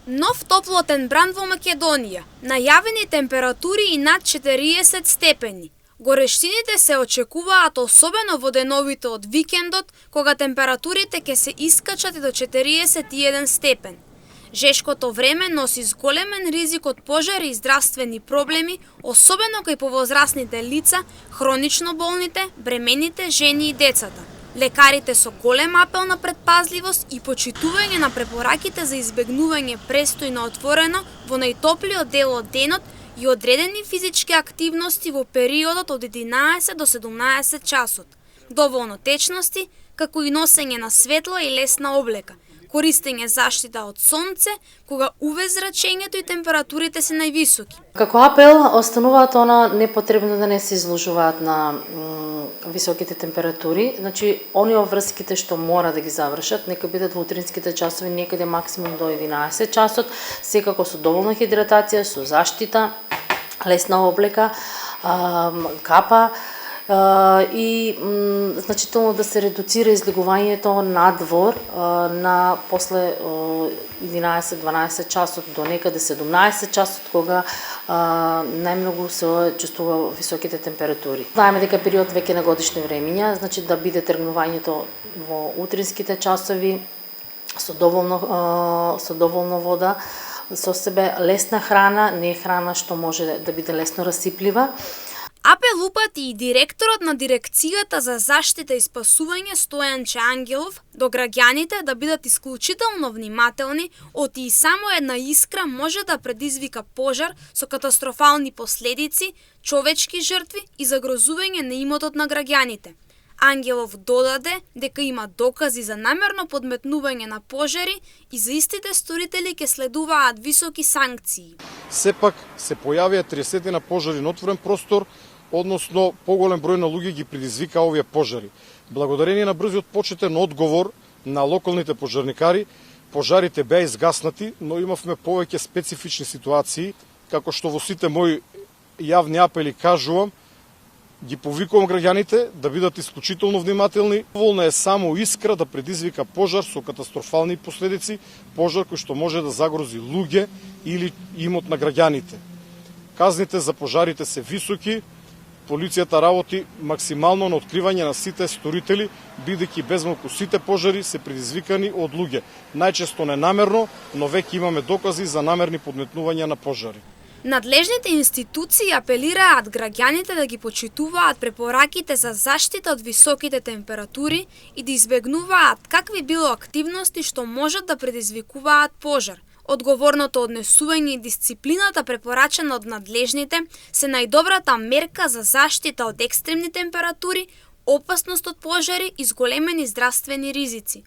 Нов топлотен бран во Македонија. Најавени температури и над 40 степени. Горештините се очекуваат особено во деновите од викендот, кога температурите ќе се искачат и до 41 степен. Жешкото време носи зголемен ризик од пожари и здравствени проблеми, особено кај повозрасните лица, хронично болните, бремените, жени и децата. Лекарите со голем апел на предпазливост и почитување на препораките за избегнување престој на отворено во најтоплиот дел од денот и одредени физички активности во периодот од 11 до 17 часот, доволно течности, како и носење на светла и лесна облека, користење заштита од сонце, кога UV-зрачењето и температурите се највисоки. Како апел, остануваат непотребно да не се изложуваат на високите температури. Значи, оние врските што мора да ги завршат, нека бидат во утринските часови некаде максимум до 11 часот, секако со доволна хидратација, со заштита, лесна облека, капа, и значително да се редуцира излегувањето надвор на после 11-12 часот до некаде 17 часот, кога најмногу се чувствува високите температури. Знаеме дека период веќе на годишни времиња, значи да биде тргнувањето во утринските часови со доволно вода со себе, лесна храна, не храна што може да биде лесно расиплива. Апел упати и директорот на Дирекцијата за заштита и спасување Стојанче Ангелов до граѓаните да бидат исклучително внимателни, оти и само една искра може да предизвика пожар со катастрофални последици, човечки жртви и загрозување на имотот на граѓаните. Ангелов додаде дека има докази за намерно подметнување на пожари и за истите сторители ќе следуваат високи санкции. Сепак се појавија 30 пожари на отворен простор, односно поголем број на луѓе ги предизвика овие пожари. Благодарение на брзиот почетен одговор на локалните пожарникари, пожарите беа изгаснати, но имавме повеќе специфични ситуации, како што во сите мои јавни апели кажувам, ги повикувам граѓаните да бидат исклучително внимателни. Доволна е само искра да предизвика пожар со катастрофални последици, пожар кој што може да загрози луѓе или имот на граѓаните. Казните за пожарите се високи, полицијата работи максимално на откривање на сите сторители, бидејќи безмалку сите пожари се предизвикани од луѓе, најчесто ненамерно, но веќе имаме докази за намерни подметнувања на пожари. Надлежните институции апелираат граѓаните да ги почитуваат препораките за заштита од високите температури и да избегнуваат какви било активности што можат да предизвикуваат пожар. Одговорното однесување и дисциплината препорачена од надлежните се најдобрата мерка за заштита од екстремни температури, опасност од пожари и зголемени здравствени ризици.